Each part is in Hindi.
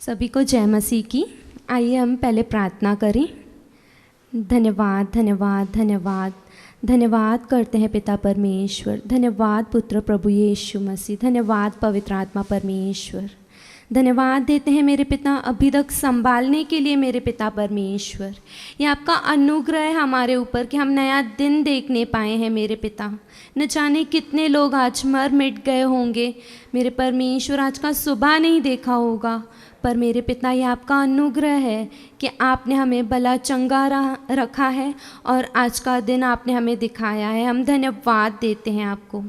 सभी को जय मसीह की। आइए हम पहले प्रार्थना करें। धन्यवाद धन्यवाद धन्यवाद धन्यवाद करते हैं पिता परमेश्वर, धन्यवाद पुत्र प्रभु यीशु मसीह, धन्यवाद पवित्र आत्मा परमेश्वर। धन्यवाद देते हैं मेरे पिता अभी तक संभालने के लिए मेरे पिता परमेश्वर। ये आपका अनुग्रह है हमारे ऊपर कि हम नया दिन देखने पाए हैं मेरे पिता। न जाने कितने लोग आज मर मिट गए होंगे मेरे परमेश्वर, आज का सुबह नहीं देखा होगा, पर मेरे पिता ये आपका अनुग्रह है कि आपने हमें भला चंगा रखा है और आज का दिन आपने हमें दिखाया है। हम धन्यवाद देते हैं आपको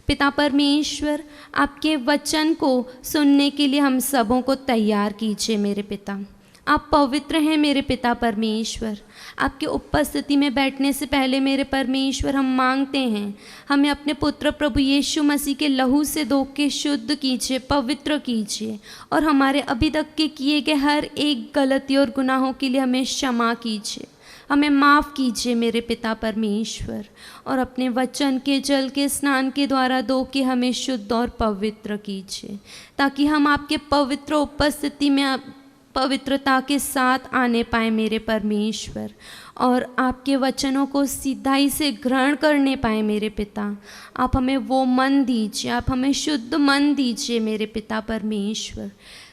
पिता परमेश्वर। आपके वचन को सुनने के लिए हम सबों को तैयार कीजिए मेरे पिता। आप पवित्र हैं मेरे पिता परमेश्वर। आपकी उपस्थिति में बैठने से पहले मेरे परमेश्वर हम मांगते हैं हमें अपने पुत्र प्रभु यीशु मसीह के लहू से धो के शुद्ध कीजिए, पवित्र कीजिए और हमारे अभी तक के किए गए हर एक गलती और गुनाहों के लिए हमें क्षमा कीजिए, हमें माफ़ कीजिए मेरे पिता परमेश्वर। और अपने वचन के जल के स्नान के द्वारा धो के हमें शुद्ध और पवित्र कीजिए, ताकि हम आपके पवित्र उपस्थिति में पवित्रता के साथ आने पाए मेरे परमेश्वर और आपके वचनों को सीधाई से ग्रहण करने पाए मेरे पिता। आप हमें वो मन दीजिए, आप हमें शुद्ध मन दीजिए मेरे पिता परमेश्वर,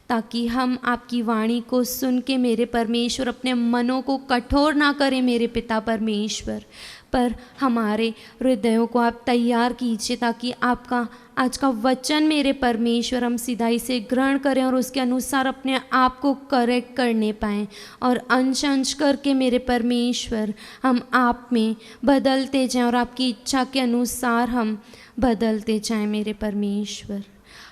ताकि हम आपकी वाणी को सुन के मेरे परमेश्वर अपने मनों को कठोर ना करें मेरे पिता परमेश्वर, पर हमारे हृदयों को आप तैयार कीजिए ताकि आपका आज का वचन मेरे परमेश्वर हम सीधाई से ग्रहण करें और उसके अनुसार अपने आप को करेक्ट करने पाएँ और अंश अंश करके मेरे परमेश्वर हम आप में बदलते जाएं और आपकी इच्छा के अनुसार हम बदलते जाएं मेरे परमेश्वर।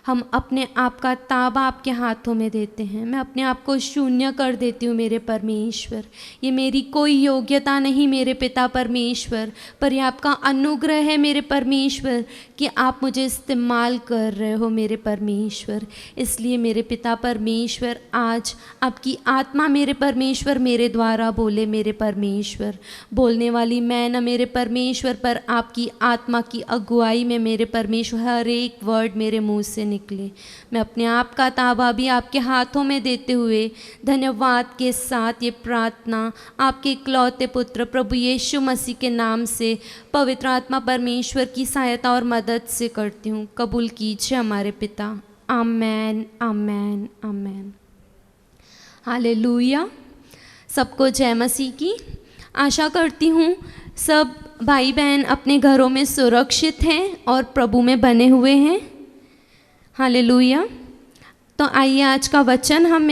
हम अपने आप का ताबा आपके हाथों में देते हैं। मैं अपने आप को शून्य कर देती हूँ मेरे परमेश्वर। ये मेरी कोई योग्यता नहीं मेरे पिता परमेश्वर, पर यह आपका अनुग्रह है मेरे परमेश्वर कि आप मुझे इस्तेमाल कर रहे हो मेरे परमेश्वर। इसलिए मेरे पिता परमेश्वर आज आपकी आत्मा मेरे परमेश्वर मेरे द्वारा बोले मेरे परमेश्वर। बोलने वाली मैं न मेरे परमेश्वर, पर आपकी आत्मा की अगुवाई में मेरे परमेश्वर हर एक वर्ड मेरे मुँह से निकले। मैं अपने आप का ताबा भी आपके हाथों में देते हुए धन्यवाद के साथ ये प्रार्थना आपके इकलौते पुत्र प्रभु यीशु मसीह के नाम से पवित्र आत्मा परमेश्वर की सहायता और मदद से करती हूँ। कबूल कीजिए हमारे पिता। आमेन आमेन आमेन। हालेलुया। सबको जय मसीह की। आशा करती हूँ सब भाई बहन अपने घरों में सुरक्षित हैं और प्रभु में बने हुए हैं। हालेलुया। तो आइए आज का वचन हम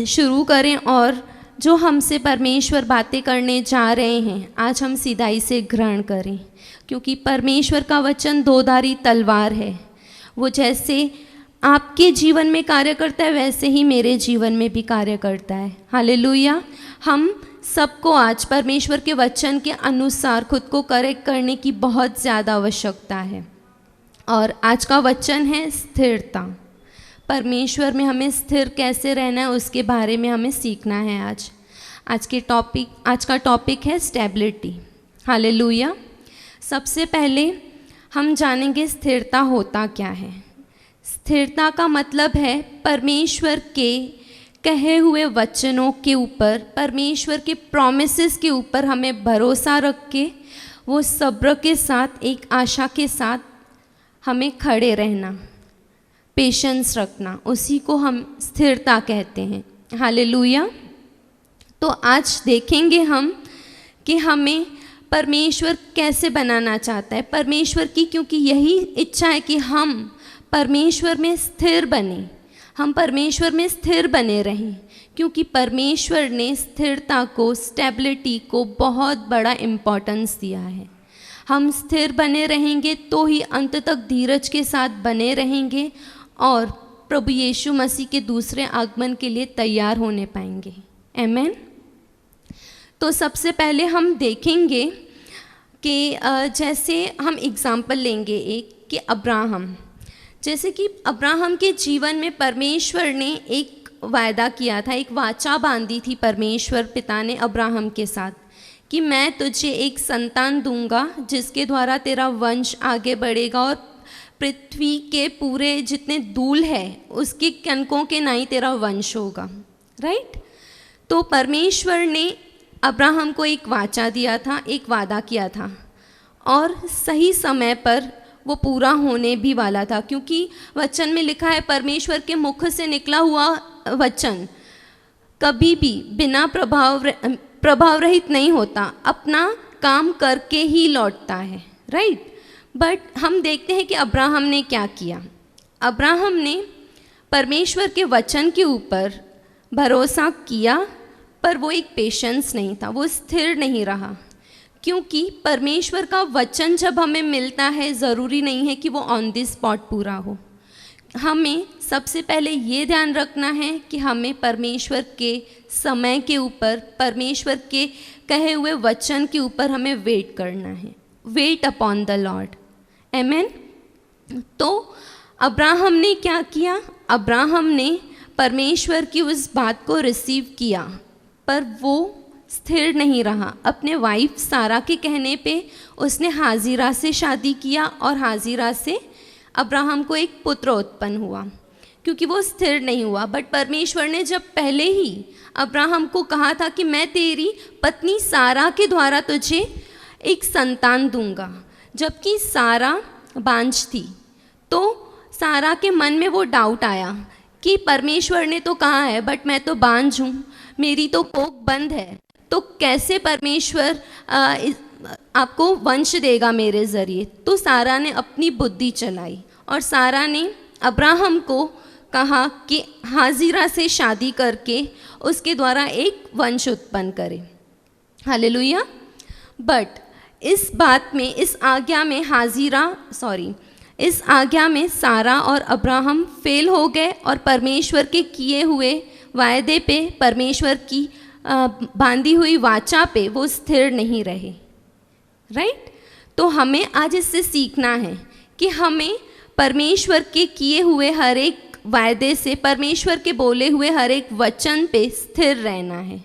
शुरू करें और जो हमसे परमेश्वर बातें करने जा रहे हैं आज हम सीधाई से ग्रहण करें, क्योंकि परमेश्वर का वचन दोधारी तलवार है। वो जैसे आपके जीवन में कार्य करता है वैसे ही मेरे जीवन में भी कार्य करता है। हालेलुया। हम सबको आज परमेश्वर के वचन के अनुसार खुद को करेक्ट करने की बहुत ज़्यादा आवश्यकता है और आज का वचन है स्थिरता। परमेश्वर में हमें स्थिर कैसे रहना है उसके बारे में हमें सीखना है। आज का टॉपिक है स्टेबिलिटी। हालेलुया। सबसे पहले हम जानेंगे स्थिरता होता क्या है। स्थिरता का मतलब है परमेश्वर के कहे हुए वचनों के ऊपर, परमेश्वर के प्रॉमिसेस के ऊपर हमें भरोसा रख के वो सब्र के साथ एक आशा के साथ हमें खड़े रहना, पेशेंस रखना, उसी को हम स्थिरता कहते हैं। हालेलुया। तो आज देखेंगे हम कि हमें परमेश्वर कैसे बनाना चाहता है परमेश्वर की, क्योंकि यही इच्छा है कि हम परमेश्वर में स्थिर बने, हम परमेश्वर में स्थिर बने रहें, क्योंकि परमेश्वर ने स्थिरता को, स्टेबिलिटी को बहुत बड़ा इम्पोर्टेंस दिया है। हम स्थिर बने रहेंगे तो ही अंत तक धीरज के साथ बने रहेंगे और प्रभु यीशु मसीह के दूसरे आगमन के लिए तैयार होने पाएंगे। आमीन। तो सबसे पहले हम देखेंगे कि जैसे हम एग्जाम्पल लेंगे एक कि अब्राहम, जैसे कि अब्राहम के जीवन में परमेश्वर ने एक वायदा किया था, एक वाचा बांधी थी परमेश्वर पिता ने अब्राहम के साथ कि मैं तुझे एक संतान दूंगा जिसके द्वारा तेरा वंश आगे बढ़ेगा और पृथ्वी के पूरे जितने धूल है उसके कणकों के नहीं तेरा वंश होगा, राइट। तो परमेश्वर ने अब्राहम को एक वाचा दिया था, एक वादा किया था, और सही समय पर वो पूरा होने भी वाला था, क्योंकि वचन में लिखा है परमेश्वर के मुख से निकला हुआ वचन कभी भी बिना प्रभाव रहित नहीं होता, अपना काम करके ही लौटता है, राइट। बट हम देखते हैं कि अब्राहम ने क्या किया। अब्राहम ने परमेश्वर के वचन के ऊपर भरोसा किया, पर वो एक पेशेंस नहीं था, वो स्थिर नहीं रहा, क्योंकि परमेश्वर का वचन जब हमें मिलता है ज़रूरी नहीं है कि वो ऑन द स्पॉट पूरा हो। हमें सबसे पहले ये ध्यान रखना है कि हमें परमेश्वर के समय के ऊपर, परमेश्वर के कहे हुए वचन के ऊपर हमें वेट करना है। वेट अपॉन द लॉर्ड, आमेन। तो अब्राहम ने क्या किया? अब्राहम ने परमेश्वर की उस बात को रिसीव किया, पर वो स्थिर नहीं रहा। अपने वाइफ सारा के कहने पे उसने हाजिरा से शादी किया और हाजिरा से अब्राहम को एक पुत्र उत्पन्न हुआ, क्योंकि वो स्थिर नहीं हुआ। बट परमेश्वर ने जब पहले ही अब्राहम को कहा था कि मैं तेरी पत्नी सारा के द्वारा तुझे एक संतान दूंगा, जबकि सारा बांझ थी, तो सारा के मन में वो डाउट आया कि परमेश्वर ने तो कहा है बट मैं तो बांझ हूँ, मेरी तो कोख बंद है, तो कैसे परमेश्वर आपको वंश देगा मेरे ज़रिए। तो सारा ने अपनी बुद्धि चलाई और सारा ने अब्राहम को कहा कि हाजिरा से शादी करके उसके द्वारा एक वंश उत्पन्न करे। हालेलुया। बट इस बात में, इस आज्ञा में सारा और अब्राहम फेल हो गए और परमेश्वर के किए हुए वायदे पे, परमेश्वर की बांधी हुई वाचा पे वो स्थिर नहीं रहे, राइट। तो हमें आज इससे सीखना है कि हमें परमेश्वर के किए हुए हर एक वायदे से, परमेश्वर के बोले हुए हर एक वचन पे स्थिर रहना है,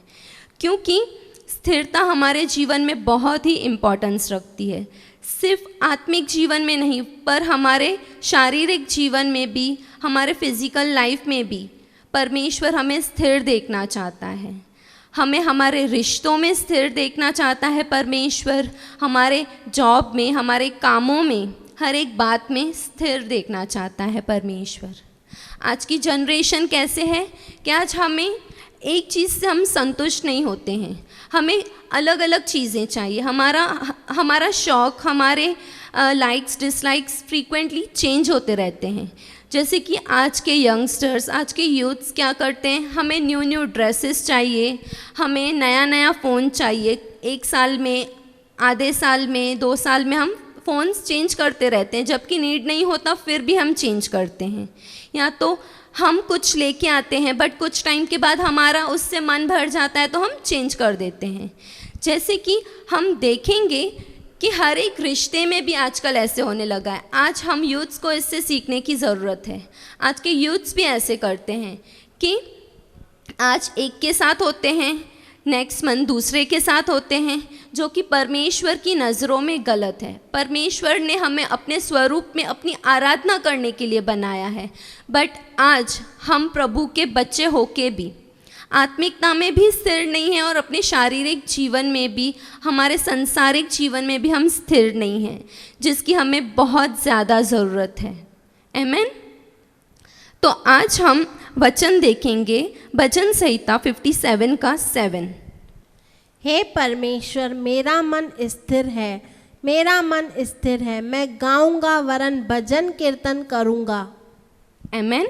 क्योंकि स्थिरता हमारे जीवन में बहुत ही इम्पोर्टेंस रखती है। सिर्फ आत्मिक जीवन में नहीं, पर हमारे शारीरिक जीवन में भी, हमारे फिजिकल लाइफ में भी परमेश्वर हमें स्थिर देखना चाहता है। हमें हमारे रिश्तों में स्थिर देखना चाहता है परमेश्वर, हमारे जॉब में, हमारे कामों में, हर एक बात में स्थिर देखना चाहता है परमेश्वर। आज की जनरेशन कैसे है कि आज हमें एक चीज़ से हम संतुष्ट नहीं होते हैं, हमें अलग अलग चीज़ें चाहिए। हमारा शौक़, हमारे लाइक्स डिसलाइक्स फ्रीक्वेंटली चेंज होते रहते हैं। जैसे कि आज के यंगस्टर्स, आज के यूथ्स क्या करते हैं, हमें न्यू ड्रेसेस चाहिए, हमें नया फ़ोन चाहिए। 1 साल में, आधे साल में, 2 साल में हम फ़ोन्स चेंज करते रहते हैं, जबकि नीड नहीं होता फिर भी हम चेंज करते हैं। या तो हम कुछ लेके आते हैं बट कुछ टाइम के बाद हमारा उससे मन भर जाता है तो हम चेंज कर देते हैं। जैसे कि हम देखेंगे कि हर एक रिश्ते में भी आजकल ऐसे होने लगा है। आज हम यूथ्स को इससे सीखने की ज़रूरत है। आज के यूथ्स भी ऐसे करते हैं कि आज एक के साथ होते हैं, नेक्स्ट मंथ दूसरे के साथ होते हैं, जो कि परमेश्वर की नज़रों में गलत है। परमेश्वर ने हमें अपने स्वरूप में अपनी आराधना करने के लिए बनाया है, बट आज हम प्रभु के बच्चे होके भी आत्मिकता में भी स्थिर नहीं हैं और अपने शारीरिक जीवन में भी, हमारे सांसारिक जीवन में भी हम स्थिर नहीं हैं, जिसकी हमें बहुत ज़्यादा ज़रूरत है। आमेन। तो आज हम वचन देखेंगे, भजन संहिता 57 का 7। हे परमेश्वर, मेरा मन स्थिर है, मेरा मन स्थिर है, मैं गाऊंगा वरन भजन कीर्तन करूंगा। आमेन।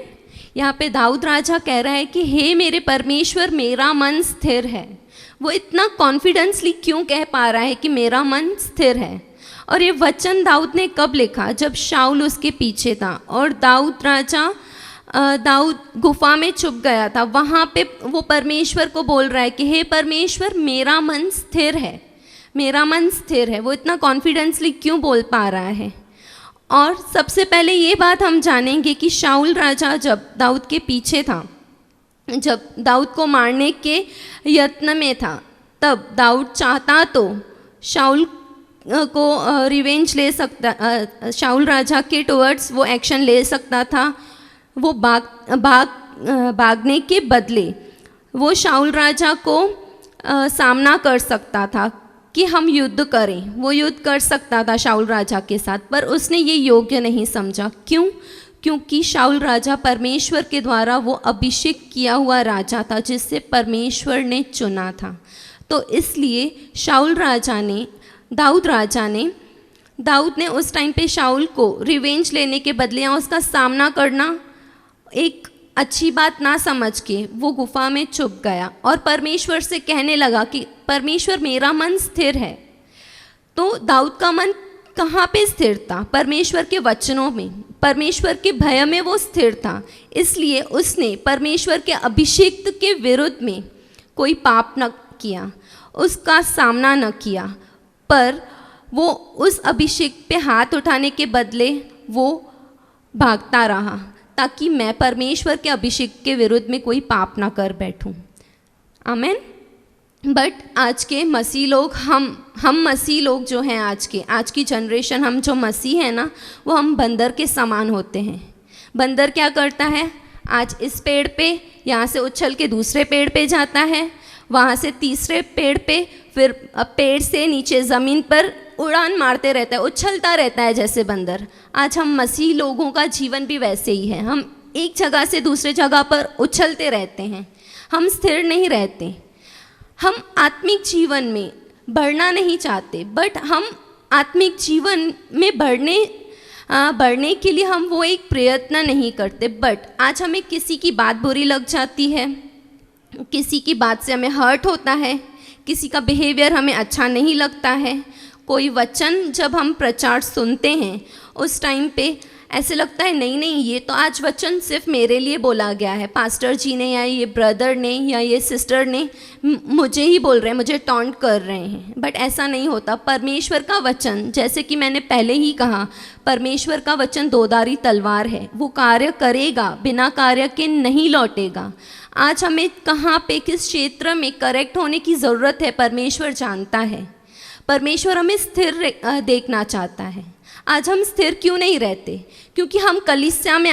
यहाँ पे दाऊद राजा कह रहा है कि हे मेरे परमेश्वर, मेरा मन स्थिर है। वो इतना कॉन्फिडेंसली क्यों कह पा रहा है कि मेरा मन स्थिर है? और ये वचन दाऊद ने कब लिखा? जब शाऊल उसके पीछे था और दाऊद गुफा में छुप गया था। वहाँ पे वो परमेश्वर को बोल रहा है कि हे परमेश्वर, मेरा मन स्थिर है, मेरा मन स्थिर है। वो इतना कॉन्फिडेंसली क्यों बोल पा रहा है? और सबसे पहले ये बात हम जानेंगे कि शाऊल राजा जब दाऊद के पीछे था, जब दाऊद को मारने के यत्न में था, तब दाऊद चाहता तो शाऊल को रिवेंज ले सकता, शाऊल राजा के टुवर्ड्स वो एक्शन ले सकता था। वो भागने के बदले वो शाऊल राजा को सामना कर सकता था कि हम युद्ध करें। वो युद्ध कर सकता था शाऊल राजा के साथ, पर उसने ये योग्य नहीं समझा। क्यों? क्योंकि शाऊल राजा परमेश्वर के द्वारा वो अभिषेक किया हुआ राजा था, जिससे परमेश्वर ने चुना था। तो इसलिए दाऊद ने उस टाइम पे शाऊल को रिवेंज लेने के बदले या उसका सामना करना एक अच्छी बात ना समझ के वो गुफा में छुप गया और परमेश्वर से कहने लगा कि परमेश्वर मेरा मन स्थिर है। तो दाऊद का मन कहाँ पे स्थिर था? परमेश्वर के वचनों में, परमेश्वर के भय में वो स्थिर था। इसलिए उसने परमेश्वर के अभिषेक के विरुद्ध में कोई पाप न किया, उसका सामना न किया, पर वो उस अभिषेक पे हाथ उठाने के बदले वो भागता रहा, ताकि मैं परमेश्वर के अभिषेक के विरुद्ध में कोई पाप ना कर बैठूं। आमेन। बट आज के मसीह लोग, हम मसीह लोग जो हैं आज की जनरेशन, हम जो मसीह हैं ना, वो हम बंदर के समान होते हैं। बंदर क्या करता है? आज इस पेड़ पे, यहाँ से उछल के दूसरे पेड़ पे जाता है, वहाँ से तीसरे पेड़ पे, फिर पेड़ से नीचे ज़मीन पर उड़ान मारते रहता है, उछलता रहता है जैसे बंदर। आज हम मसीह लोगों का जीवन भी वैसे ही है। हम एक जगह से दूसरे जगह पर उछलते रहते हैं, हम स्थिर नहीं रहते। हम आत्मिक जीवन में बढ़ना नहीं चाहते, बट हम आत्मिक जीवन में बढ़ने के लिए हम वो एक प्रयत्न नहीं करते। बट आज हमें किसी की बात बुरी लग जाती है, किसी की बात से हमें हर्ट होता है, किसी का बिहेवियर हमें अच्छा नहीं लगता है। कोई वचन जब हम प्रचार सुनते हैं उस टाइम पे ऐसे लगता है नहीं ये तो आज वचन सिर्फ मेरे लिए बोला गया है, पास्टर जी ने या ये ब्रदर ने या ये सिस्टर ने मुझे ही बोल रहे हैं, मुझे टॉन्ट कर रहे हैं। बट ऐसा नहीं होता। परमेश्वर का वचन, जैसे कि मैंने पहले ही कहा, परमेश्वर का वचन दोधारी तलवार है, वो कार्य करेगा, बिना कार्य के नहीं लौटेगा। आज हमें कहाँ पे, किस क्षेत्र में करेक्ट होने की ज़रूरत है, परमेश्वर जानता है। परमेश्वर हमें स्थिर देखना चाहता है। आज हम स्थिर क्यों नहीं रहते? क्योंकि हम कलीसिया में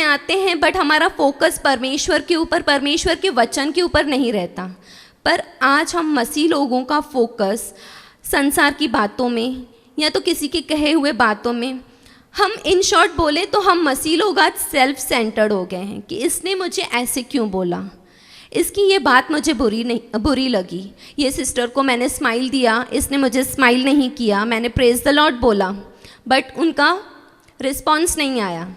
आते हैं बट हमारा फोकस परमेश्वर के ऊपर, परमेश्वर के वचन के ऊपर नहीं रहता। पर आज हम मसीह लोगों का फोकस संसार की बातों में या तो किसी के कहे हुए बातों में, हम इन शॉर्ट बोले तो हम मसीह लोग आज सेल्फ सेंटर्ड हो गए हैं कि इसने मुझे ऐसे क्यों बोला, इसकी ये बात मुझे बुरी लगी, ये सिस्टर को मैंने स्माइल दिया, इसने मुझे स्माइल नहीं किया, मैंने प्रेज द लॉर्ड बोला बट उनका रिस्पॉन्स नहीं आया।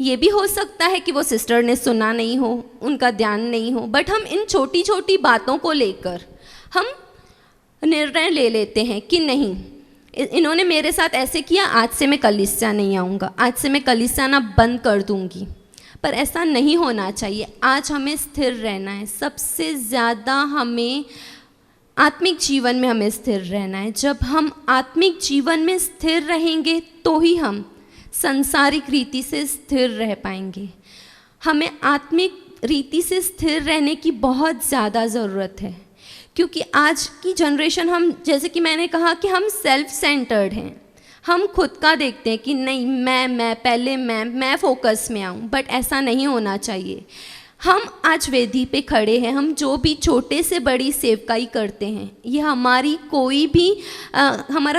ये भी हो सकता है कि वो सिस्टर ने सुना नहीं हो, उनका ध्यान नहीं हो, बट हम इन छोटी छोटी बातों को लेकर हम निर्णय ले लेते हैं कि नहीं, इन्होंने मेरे साथ ऐसे किया, आज से मैं कलीसिया नहीं आऊँगा, आज से मैं कलीसिया आना बंद कर दूँगी। पर ऐसा नहीं होना चाहिए। आज हमें स्थिर रहना है। सबसे ज़्यादा हमें आत्मिक जीवन में हमें स्थिर रहना है। जब हम आत्मिक जीवन में स्थिर रहेंगे तो ही हम सांसारिक रीति से स्थिर रह पाएंगे। हमें आत्मिक रीति से स्थिर रहने की बहुत ज़्यादा ज़रूरत है, क्योंकि आज की जनरेशन, हम जैसे कि मैंने कहा कि हम सेल्फ सेंटर्ड हैं। हम खुद का देखते हैं कि नहीं मैं फोकस में आऊँ, बट ऐसा नहीं होना चाहिए। हम आज वेदी पे खड़े हैं, हम जो भी छोटे से बड़ी सेवकाई करते हैं, ये हमारा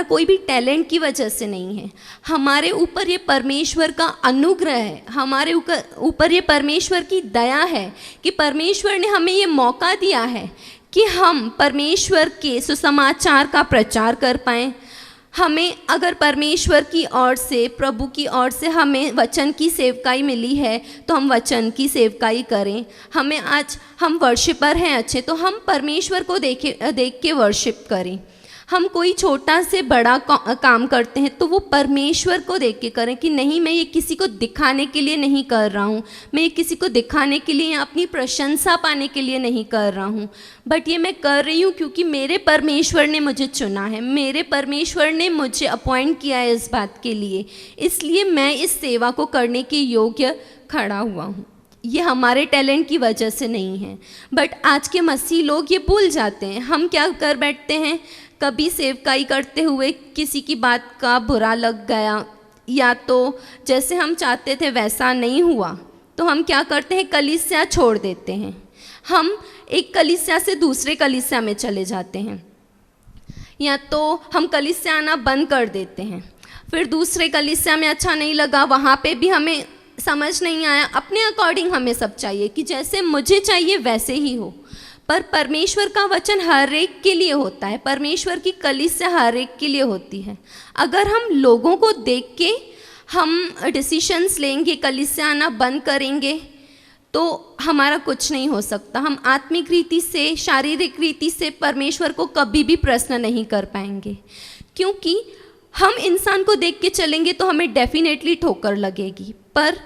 कोई भी टैलेंट की वजह से नहीं है। हमारे ऊपर ये परमेश्वर का अनुग्रह है, हमारे ऊपर ये परमेश्वर की दया है कि परमेश्वर ने हमें ये मौका दिया है कि हम परमेश्वर के सुसमाचार का प्रचार कर पाएँ। हमें अगर परमेश्वर की ओर से, प्रभु की ओर से हमें वचन की सेवकाई मिली है तो हम वचन की सेवकाई करें। हम वर्शिपर हैं अच्छे, तो हम परमेश्वर को देख के वर्शिप करें। हम कोई छोटा से बड़ा काम करते हैं तो वो परमेश्वर को देख के करें कि नहीं, मैं ये किसी को दिखाने के लिए नहीं कर रहा हूँ, मैं ये किसी को दिखाने के लिए या अपनी प्रशंसा पाने के लिए नहीं कर रहा हूँ, बट ये मैं कर रही हूँ क्योंकि मेरे परमेश्वर ने मुझे चुना है, मेरे परमेश्वर ने मुझे अपॉइंट किया है इस बात के लिए, इसलिए मैं इस सेवा को करने के योग्य खड़ा हुआ हूँ। ये हमारे टैलेंट की वजह से नहीं है। बट आज के मसीह लोग ये भूल जाते हैं। हम क्या कर बैठते हैं, कभी सेवकाई करते हुए किसी की बात का बुरा लग गया, या तो जैसे हम चाहते थे वैसा नहीं हुआ, तो हम क्या करते हैं, कलीसिया छोड़ देते हैं। हम एक कलीसिया से दूसरे कलीसिया में चले जाते हैं, या तो हम कलीसिया आना बंद कर देते हैं। फिर दूसरे कलीसिया में अच्छा नहीं लगा, वहाँ पे भी हमें समझ नहीं आया, अपने अकॉर्डिंग हमें सब चाहिए कि जैसे मुझे चाहिए वैसे ही हो। पर परमेश्वर का वचन हर एक के लिए होता है, परमेश्वर की कलीसिया हर एक के लिए होती है। अगर हम लोगों को देख के हम डिसीशंस लेंगे, कलीसिया आना बंद करेंगे, तो हमारा कुछ नहीं हो सकता। हम आत्मिक रीति से, शारीरिक रीति से परमेश्वर को कभी भी प्रश्न नहीं कर पाएंगे, क्योंकि हम इंसान को देख के चलेंगे तो हमें डेफिनेटली ठोकर लगेगी। पर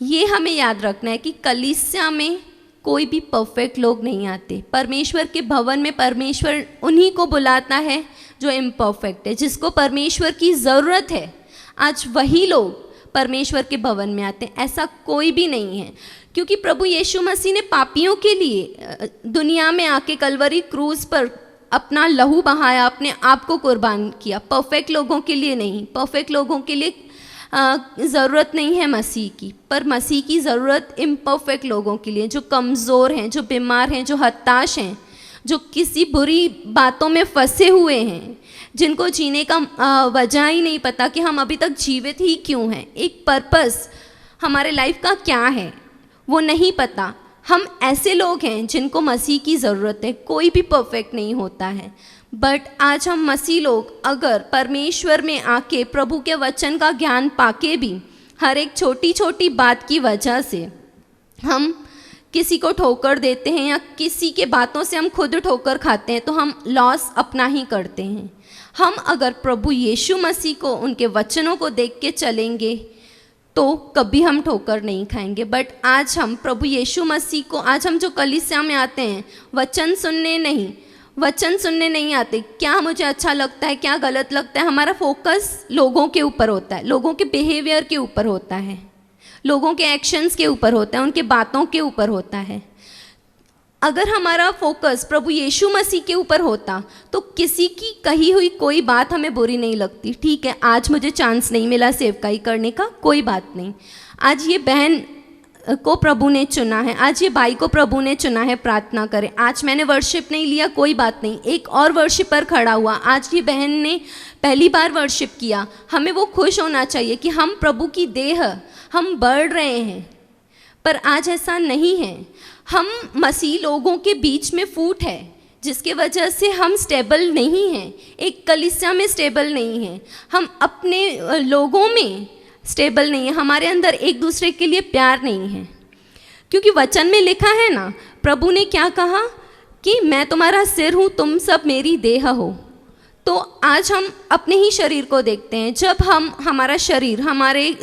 ये हमें याद रखना है कि कलीसिया में कोई भी परफेक्ट लोग नहीं आते। परमेश्वर के भवन में परमेश्वर उन्हीं को बुलाता है जो इम्परफेक्ट है, जिसको परमेश्वर की ज़रूरत है। आज वही लोग परमेश्वर के भवन में आते हैं, ऐसा कोई भी नहीं है। क्योंकि प्रभु यीशु मसीह ने पापियों के लिए दुनिया में आके कलवरी क्रूज पर अपना लहू बहाया, अपने आप को कुर्बान किया। परफेक्ट लोगों के लिए नहीं, परफेक्ट लोगों के लिए ज़रूरत नहीं है मसीह की, पर मसीह की ज़रूरत इम्परफेक्ट लोगों के लिए, जो कमज़ोर हैं, जो बीमार हैं, जो हताश हैं, जो किसी बुरी बातों में फंसे हुए हैं, जिनको जीने का वजह ही नहीं पता कि हम अभी तक जीवित ही क्यों हैं, एक पर्पस हमारे लाइफ का क्या है वो नहीं पता। हम ऐसे लोग हैं जिनको मसीह की ज़रूरत है। कोई भी परफेक्ट नहीं होता है, बट आज हम मसीह लोग अगर परमेश्वर में आके प्रभु के वचन का ज्ञान पाके भी हर एक छोटी छोटी बात की वजह से हम किसी को ठोकर देते हैं या किसी के बातों से हम खुद ठोकर खाते हैं, तो हम लॉस अपना ही करते हैं। हम अगर प्रभु यीशु मसीह को, उनके वचनों को देख के चलेंगे तो कभी हम ठोकर नहीं खाएंगे। बट आज हम प्रभु यीशु मसीह को, आज हम जो कलीसिया में आते हैं वचन सुनने नहीं आते। क्या मुझे अच्छा लगता है, क्या गलत लगता है, हमारा फोकस लोगों के ऊपर होता है, लोगों के बिहेवियर के ऊपर होता है, लोगों के एक्शंस के ऊपर होता है, उनके बातों के ऊपर होता है। अगर हमारा फोकस प्रभु यीशु मसीह के ऊपर होता तो किसी की कही हुई कोई बात हमें बुरी नहीं लगती। ठीक है, आज मुझे चांस नहीं मिला सेवकाई करने का, कोई बात नहीं। आज ये बहन को प्रभु ने चुना है, आज ये भाई को प्रभु ने चुना है, प्रार्थना करें। आज मैंने वर्शिप नहीं लिया, कोई बात नहीं, एक और वर्शिपर खड़ा हुआ। आज ये बहन ने पहली बार वर्शिप किया, हमें वो खुश होना चाहिए कि हम प्रभु की देह, हम बढ़ रहे हैं। पर आज ऐसा नहीं है। हम मसीह लोगों के बीच में फूट है, जिसके वजह से हम स्टेबल नहीं हैं, एक कलीसिया में स्टेबल नहीं हैं, हम अपने लोगों में स्टेबल नहीं है, हमारे अंदर एक दूसरे के लिए प्यार नहीं है। क्योंकि वचन में लिखा है ना, प्रभु ने क्या कहा कि मैं तुम्हारा सिर हूँ, तुम सब मेरी देह हो। तो आज हम अपने ही शरीर को देखते हैं। जब हमारा शरीर,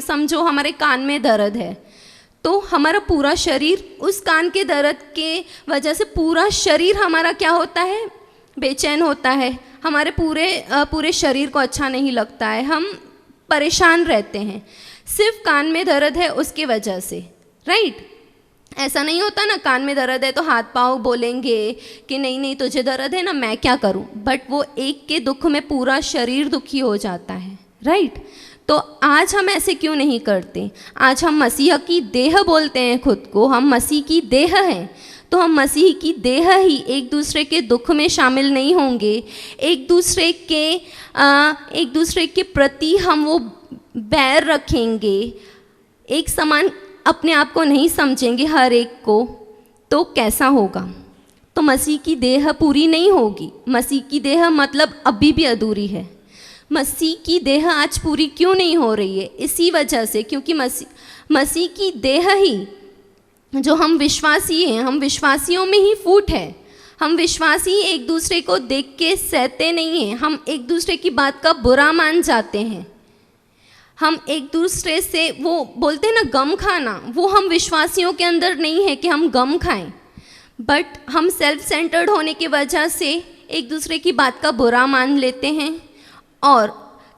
समझो हमारे कान में दर्द है, तो हमारा पूरा शरीर, उस कान के दर्द के वजह से पूरा शरीर हमारा क्या होता है, बेचैन होता है, हमारे पूरे शरीर को अच्छा नहीं लगता है, हम परेशान रहते हैं। सिर्फ कान में दर्द है उसकी वजह से, राइट? ऐसा नहीं होता ना, कान में दर्द है तो हाथ पाँव बोलेंगे कि नहीं तुझे दर्द है ना, मैं क्या करूं। बट वो एक के दुख में पूरा शरीर दुखी हो जाता है, राइट? तो आज हम ऐसे क्यों नहीं करते? आज हम मसीह की देह बोलते हैं खुद को, हम मसीह की देह हैं, तो हम मसीह की देह ही एक दूसरे के दुख में शामिल नहीं होंगे, एक दूसरे के प्रति हम वो बैर रखेंगे, एक समान अपने आप को नहीं समझेंगे हर एक को, तो कैसा होगा? तो मसीह की देह पूरी नहीं होगी। मसीह की देह मतलब अभी भी अधूरी है। मसीह की देह आज पूरी क्यों नहीं हो रही है? इसी वजह से, क्योंकि मसीह की देह ही, जो हम विश्वासी हैं, हम विश्वासियों में ही फूट है। हम विश्वासी एक दूसरे को देख के सहते नहीं हैं, हम एक दूसरे की बात का बुरा मान जाते हैं, हम एक दूसरे से, वो बोलते हैं ना गम खाना, वो हम विश्वासियों के अंदर नहीं है कि हम गम खाएं। बट हम सेल्फ सेंटर्ड होने की वजह से एक दूसरे की बात का बुरा मान लेते हैं और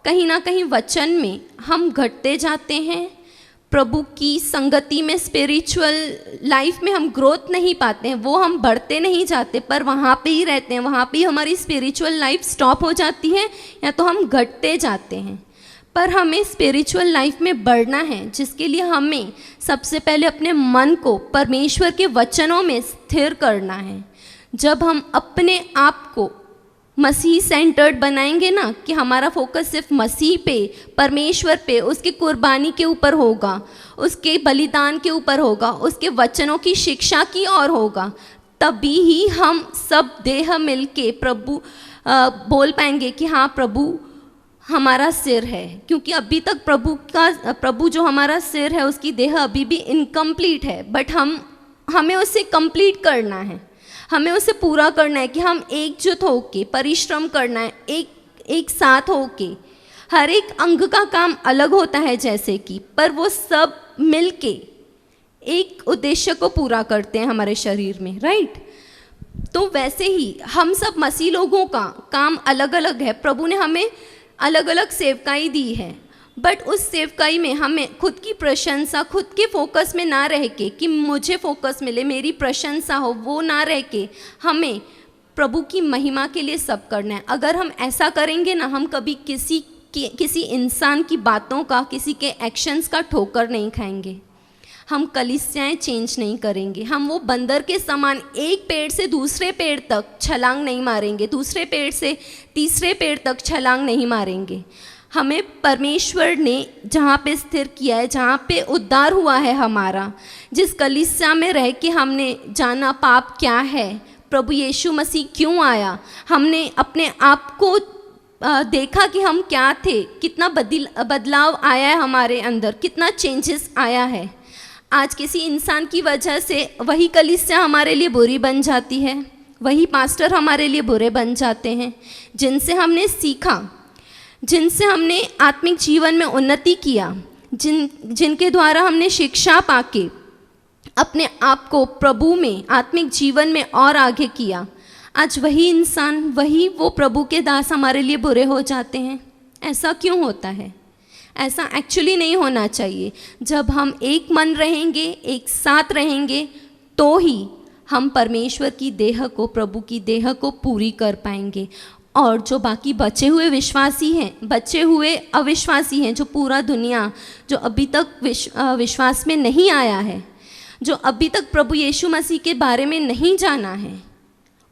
कहीं ना कहीं वचन में हम घटते जाते हैं, प्रभु की संगति में, स्पिरिचुअल लाइफ में हम ग्रोथ नहीं पाते हैं, वो हम बढ़ते नहीं जाते, पर वहाँ पे ही रहते हैं, वहाँ पे ही हमारी स्पिरिचुअल लाइफ स्टॉप हो जाती है या तो हम घटते जाते हैं। पर हमें स्पिरिचुअल लाइफ में बढ़ना है, जिसके लिए हमें सबसे पहले अपने मन को परमेश्वर के वचनों में स्थिर करना है। जब हम अपने आप को मसीह सेंटर्ड बनाएंगे ना, कि हमारा फोकस सिर्फ मसीह पे, परमेश्वर पे, उसकी कुर्बानी के ऊपर होगा, उसके बलिदान के ऊपर होगा, उसके वचनों की शिक्षा की ओर होगा, तभी ही हम सब देह मिलके प्रभु बोल पाएंगे कि हाँ प्रभु हमारा सिर है। क्योंकि अभी तक प्रभु जो हमारा सिर है, उसकी देह अभी भी इनकम्प्लीट है, बट हमें उसे कंप्लीट करना है, हमें उसे पूरा करना है कि हम एकजुट होके परिश्रम करना है, एक साथ होके। हर एक अंग का काम अलग होता है जैसे कि, पर वो सब मिलके एक उद्देश्य को पूरा करते हैं हमारे शरीर में, राइट। तो वैसे ही हम सब मसीह लोगों का काम अलग अलग है। प्रभु ने हमें अलग अलग सेवकाई दी है, बट उस सेवकाई में हमें खुद की प्रशंसा, खुद के फोकस में ना रह के कि मुझे फोकस मिले, मेरी प्रशंसा हो, वो ना रह के हमें प्रभु की महिमा के लिए सब करना है। अगर हम ऐसा करेंगे ना, हम कभी किसी इंसान की बातों का, किसी के एक्शंस का ठोकर नहीं खाएंगे, हम कलीसियाएं चेंज नहीं करेंगे, हम वो बंदर के समान एक पेड़ से दूसरे पेड़ तक छलांग नहीं मारेंगे, दूसरे पेड़ से तीसरे पेड़ तक छलांग नहीं मारेंगे। हमें परमेश्वर ने जहाँ पे स्थिर किया है, जहाँ पे उद्धार हुआ है हमारा, जिस कलीसिया में रह के हमने जाना पाप क्या है, प्रभु यीशु मसीह क्यों आया, हमने अपने आप को देखा कि हम क्या थे, कितना बदलाव आया है हमारे अंदर, कितना चेंजेस आया है। आज किसी इंसान की वजह से वही कलीसिया हमारे लिए बुरी बन जाती है, वही पास्टर हमारे लिए बुरे बन जाते हैं, जिनसे हमने सीखा, जिनसे हमने आत्मिक जीवन में उन्नति किया, जिनके द्वारा हमने शिक्षा पाके अपने आप को प्रभु में, आत्मिक जीवन में और आगे किया, आज वही इंसान, वही वो प्रभु के दास हमारे लिए बुरे हो जाते हैं। ऐसा क्यों होता है? ऐसा एक्चुअली नहीं होना चाहिए। जब हम एक मन रहेंगे, एक साथ रहेंगे, तो ही हम परमेश्वर की देह को, प्रभु की देह को पूरी कर पाएंगे। और जो बाकी बचे हुए विश्वासी हैं, बचे हुए अविश्वासी हैं, जो पूरा दुनिया जो अभी तक विश्वास में नहीं आया है, जो अभी तक प्रभु यीशु मसीह के बारे में नहीं जाना है,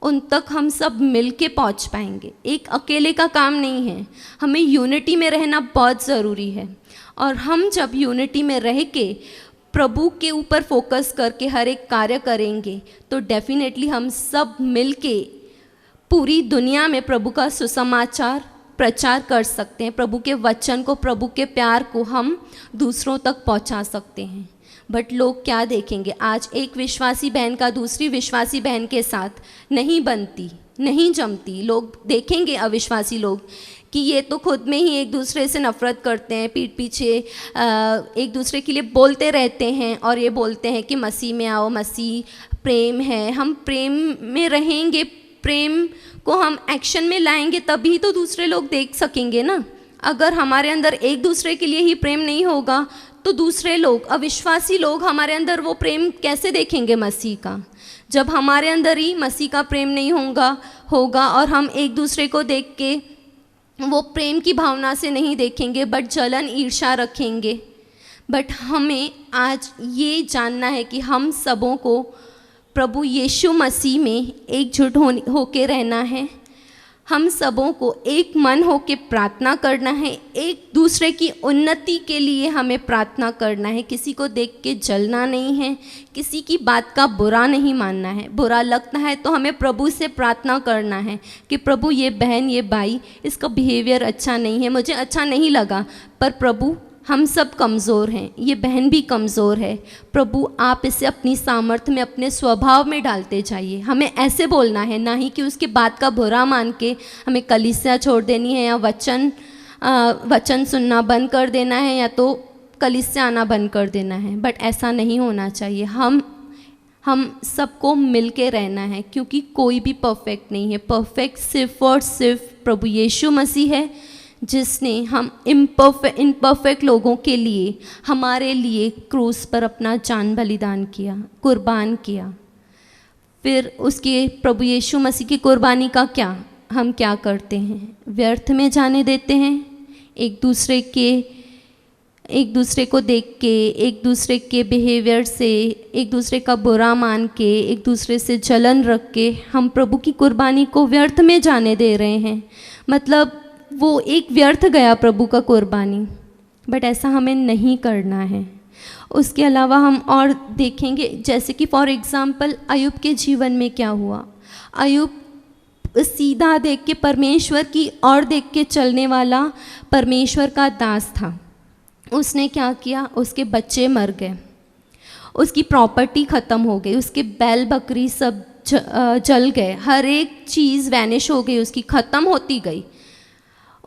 उन तक हम सब मिल के पहुँच पाएंगे। एक अकेले का काम नहीं है, हमें यूनिटी में रहना बहुत ज़रूरी है। और हम जब यूनिटी में रह के प्रभु के ऊपर फोकस करके हर एक कार्य करेंगे, तो डेफिनेटली हम सब मिल के पूरी दुनिया में प्रभु का सुसमाचार प्रचार कर सकते हैं। प्रभु के वचन को, प्रभु के प्यार को हम दूसरों तक पहुंचा सकते हैं। बट लोग क्या देखेंगे? आज एक विश्वासी बहन का दूसरी विश्वासी बहन के साथ नहीं बनती, नहीं जमती। लोग देखेंगे, अविश्वासी लोग, कि ये तो खुद में ही एक दूसरे से नफ़रत करते हैं, पीठ पीछे एक दूसरे के लिए बोलते रहते हैं, और ये बोलते हैं कि मसीह में आओ, मसीह प्रेम है, हम प्रेम में रहेंगे, प्रेम को हम एक्शन में लाएंगे, तभी तो दूसरे लोग देख सकेंगे ना। अगर हमारे अंदर एक दूसरे के लिए ही प्रेम नहीं होगा, तो दूसरे लोग, अविश्वासी लोग, हमारे अंदर वो प्रेम कैसे देखेंगे मसीह का? जब हमारे अंदर ही मसीह का प्रेम नहीं होगा और हम एक दूसरे को देख के वो प्रेम की भावना से नहीं देखेंगे, बट जलन, ईर्ष्या रखेंगे। बट हमें आज ये जानना है कि हम सबों को प्रभु यीशु मसीह में एकजुट होके रहना है। हम सबों को एक मन होके प्रार्थना करना है, एक दूसरे की उन्नति के लिए हमें प्रार्थना करना है। किसी को देख के जलना नहीं है, किसी की बात का बुरा नहीं मानना है। बुरा लगता है तो हमें प्रभु से प्रार्थना करना है कि प्रभु, ये बहन, ये भाई, इसका बिहेवियर अच्छा नहीं है, मुझे अच्छा नहीं लगा, पर प्रभु हम सब कमज़ोर हैं, ये बहन भी कमज़ोर है, प्रभु आप इसे अपनी सामर्थ्य में, अपने स्वभाव में डालते जाइए। हमें ऐसे बोलना है, ना ही कि उसकी बात का बुरा मान के हमें कलीसिया छोड़ देनी है, या वचन सुनना बंद कर देना है, या तो कलीसिया आना बंद कर देना है। बट ऐसा नहीं होना चाहिए। हम सबको मिल के रहना है, क्योंकि कोई भी परफेक्ट नहीं है। परफेक्ट सिर्फ और सिर्फ प्रभु यीशु मसीह है, जिसने हम इम्परफेक्ट लोगों के लिए, हमारे लिए क्रूस पर अपना जान बलिदान किया, कुर्बान किया। फिर उसके प्रभु यीशु मसीह की कुर्बानी का क्या हम क्या करते हैं? व्यर्थ में जाने देते हैं। एक दूसरे को देख के, एक दूसरे के बिहेवियर से, एक दूसरे का बुरा मान के, एक दूसरे से जलन रख के हम प्रभु की कुर्बानी को व्यर्थ में जाने दे रहे हैं। मतलब वो एक व्यर्थ गया प्रभु का कुर्बानी। बट ऐसा हमें नहीं करना है। उसके अलावा हम और देखेंगे, जैसे कि फॉर एग्ज़ाम्पल अय्यूब के जीवन में क्या हुआ। अय्यूब सीधा देख के परमेश्वर की और देख के चलने वाला परमेश्वर का दास था। उसने क्या किया? उसके बच्चे मर गए, उसकी प्रॉपर्टी ख़त्म हो गई, उसके बैल बकरी सब जल गए, हर एक चीज़ वैनिश हो गई, उसकी ख़त्म होती गई।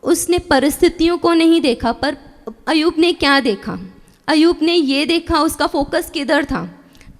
उसने परिस्थितियों को नहीं देखा, पर अय्यूब ने क्या देखा? अय्यूब ने ये देखा, उसका फोकस किधर था?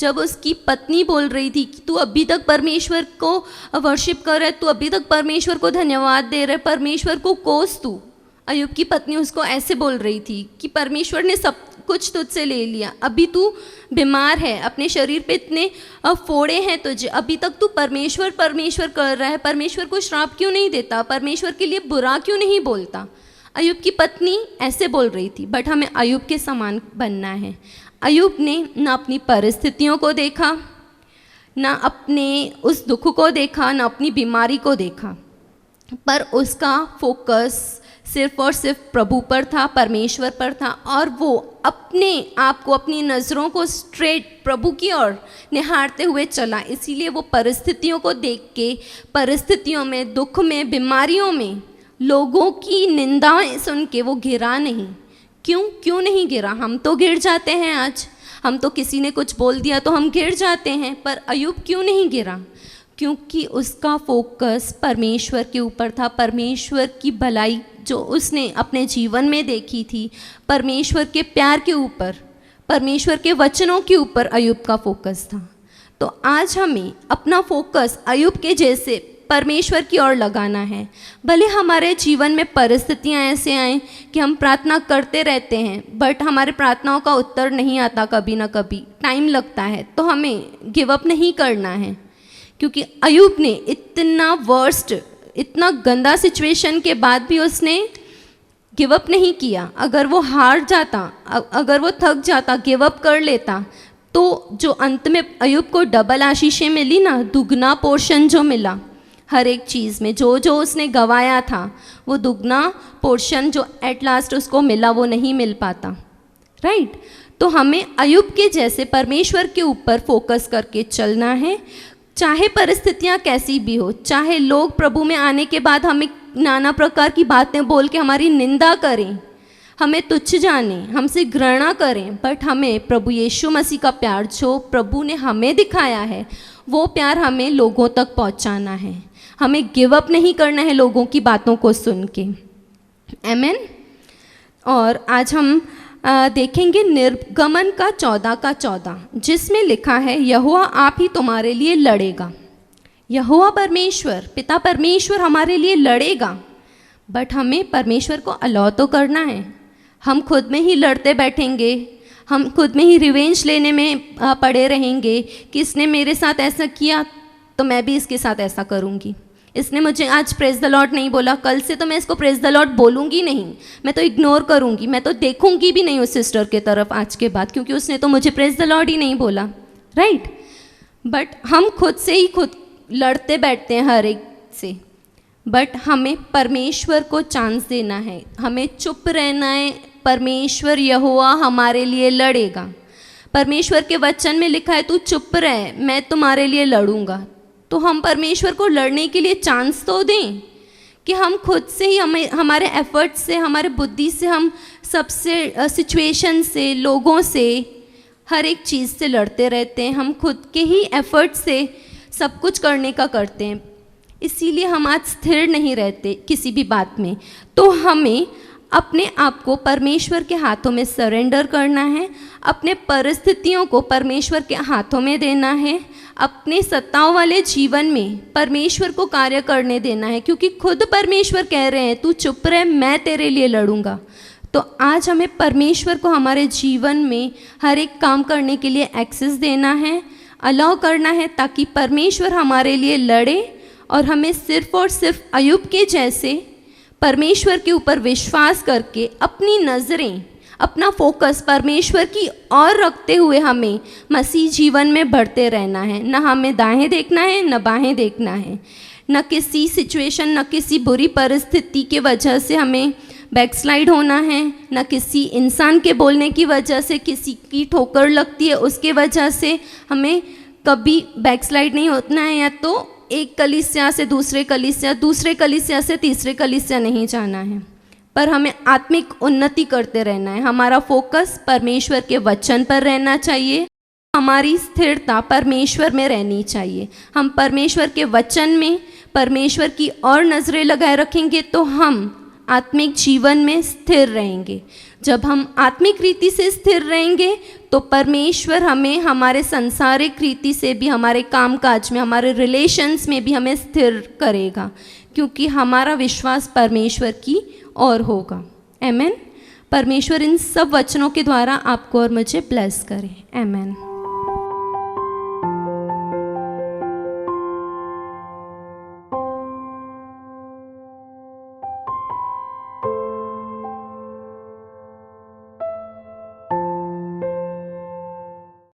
जब उसकी पत्नी बोल रही थी कि तू अभी तक परमेश्वर को वर्शिप कर रहा है, तू अभी तक परमेश्वर को धन्यवाद दे रहा है, परमेश्वर को कोस तू। अय्यूब की पत्नी उसको ऐसे बोल रही थी कि परमेश्वर ने सब कुछ तुझसे ले लिया, अभी तू बीमार है, अपने शरीर पे इतने फोड़े हैं तुझे, अभी तक तू परमेश्वर कर रहा है, परमेश्वर को श्राप क्यों नहीं देता, परमेश्वर के लिए बुरा क्यों नहीं बोलता। अय्यूब की पत्नी ऐसे बोल रही थी। बट हमें अय्यूब के समान बनना है। अय्यूब ने ना अपनी परिस्थितियों को देखा, ना अपने उस दुख को देखा, ना अपनी बीमारी को देखा, पर उसका फोकस सिर्फ और सिर्फ प्रभु पर था, परमेश्वर पर था। और वो अपने आप को, अपनी नज़रों को स्ट्रेट प्रभु की ओर निहारते हुए चला। इसीलिए वो परिस्थितियों को देख के, परिस्थितियों में, दुख में, बीमारियों में लोगों की निंदाएं सुन के वो गिरा नहीं। क्यों नहीं गिरा? हम तो गिर जाते हैं आज, हम तो किसी ने कुछ बोल दिया तो हम गिर जाते हैं, पर अय्यूब क्यों नहीं गिरा? क्योंकि उसका फोकस परमेश्वर के ऊपर था। परमेश्वर की भलाई जो उसने अपने जीवन में देखी थी, परमेश्वर के प्यार के ऊपर, परमेश्वर के वचनों के ऊपर अय्यूब का फोकस था। तो आज हमें अपना फोकस अय्यूब के जैसे परमेश्वर की ओर लगाना है। भले हमारे जीवन में परिस्थितियां ऐसे आएँ कि हम प्रार्थना करते रहते हैं, बट हमारे प्रार्थनाओं का उत्तर नहीं आता, कभी ना कभी टाइम लगता है, तो हमें गिव अप नहीं करना है। क्योंकि अय्यूब ने इतना वर्स्ट, इतना गंदा सिचुएशन के बाद भी उसने गिव अप नहीं किया। अगर वो हार जाता, अगर वो थक जाता, गिव अप कर लेता, तो जो अंत में अय्यूब को डबल आशीषें मिली ना, दुगना पोर्शन जो मिला हर एक चीज़ में, जो उसने गंवाया था, वो दुगना पोर्शन जो एट लास्ट उसको मिला वो नहीं मिल पाता। राइट? तो हमें अय्यूब के जैसे परमेश्वर के ऊपर फोकस करके चलना है, चाहे परिस्थितियाँ कैसी भी हो, चाहे लोग प्रभु में आने के बाद हमें नाना प्रकार की बातें बोल के हमारी निंदा करें, हमें तुच्छ जाने, हमसे घृणा करें, बट हमें प्रभु यीशु मसीह का प्यार जो प्रभु ने हमें दिखाया है, वो प्यार हमें लोगों तक पहुंचाना है। हमें गिव अप नहीं करना है लोगों की बातों को सुन के। आमीन। और आज हम देखेंगे निर्गमन का 14 जिसमें लिखा है, यहोवा आप ही तुम्हारे लिए लड़ेगा। यहोवा परमेश्वर, पिता परमेश्वर हमारे लिए लड़ेगा, बट हमें परमेश्वर को अलाउ तो करना है। हम खुद में ही लड़ते बैठेंगे, हम खुद में ही रिवेंज लेने में पड़े रहेंगे कि इसने मेरे साथ ऐसा किया तो मैं भी इसके साथ ऐसा करूँगी, इसने मुझे आज प्रेज द लॉर्ड नहीं बोला, कल से तो मैं इसको प्रेज द लॉर्ड बोलूँगी नहीं, मैं तो इग्नोर करूँगी, मैं तो देखूँगी भी नहीं उस सिस्टर के तरफ आज के बाद, क्योंकि उसने तो मुझे प्रेज द लॉर्ड ही नहीं बोला। राइट? बट हम खुद से ही खुद लड़ते बैठते हैं हर एक से। बट हमें परमेश्वर को चांस देना है, हमें चुप रहना है। परमेश्वर यहोवा हमारे लिए लड़ेगा। परमेश्वर के वचन में लिखा है, तू चुप रह, मैं तुम्हारे लिए लड़ूंगा। तो हम परमेश्वर को लड़ने के लिए चांस तो दें कि हम खुद से ही, हमारे एफर्ट से, हमारे बुद्धि से, हम सबसे सिचुएशन से, लोगों से, हर एक चीज़ से लड़ते रहते हैं। हम खुद के ही एफर्ट से सब कुछ करने का करते हैं, इसीलिए हम आज स्थिर नहीं रहते किसी भी बात में। तो हमें अपने आप को परमेश्वर के हाथों में सरेंडर करना है, अपने परिस्थितियों को परमेश्वर के हाथों में देना है, अपने सत्ताओं वाले जीवन में परमेश्वर को कार्य करने देना है, क्योंकि खुद परमेश्वर कह रहे हैं तू चुप रह, मैं तेरे लिए लड़ूंगा। तो आज हमें परमेश्वर को हमारे जीवन में हर एक काम करने के लिए एक्सेस देना है, अलाउ करना है, ताकि परमेश्वर हमारे लिए लड़े और हमें सिर्फ और सिर्फ अय्यूब के जैसे परमेश्वर के ऊपर विश्वास करके अपनी नज़रें, अपना फोकस परमेश्वर की ओर रखते हुए हमें मसीह जीवन में बढ़ते रहना है। न हमें दाएं देखना है, न बाएं देखना है, न किसी सिचुएशन, न किसी बुरी परिस्थिति के वजह से हमें बैकस्लाइड होना है, न किसी इंसान के बोलने की वजह से किसी की ठोकर लगती है उसके वजह से हमें कभी बैकस्लाइड नहीं होना है, या तो एक कलीसिया से दूसरे कलीसिया, दूसरे कलीसिया से तीसरे कलीसिया नहीं जाना है, पर हमें आत्मिक उन्नति करते रहना है। हमारा फोकस परमेश्वर के वचन पर रहना चाहिए, हमारी स्थिरता परमेश्वर में रहनी चाहिए। हम परमेश्वर के वचन में परमेश्वर की और नज़रें लगाए रखेंगे तो हम आत्मिक जीवन में स्थिर रहेंगे। जब हम आत्मिक रीति से स्थिर रहेंगे तो परमेश्वर हमें हमारे सांसारिक रीति से भी, हमारे कामकाज में, हमारे रिलेशंस में भी हमें स्थिर करेगा, क्योंकि हमारा विश्वास परमेश्वर की ओर होगा। आमेन। परमेश्वर इन सब वचनों के द्वारा आपको और मुझे ब्लेस करे। आमेन।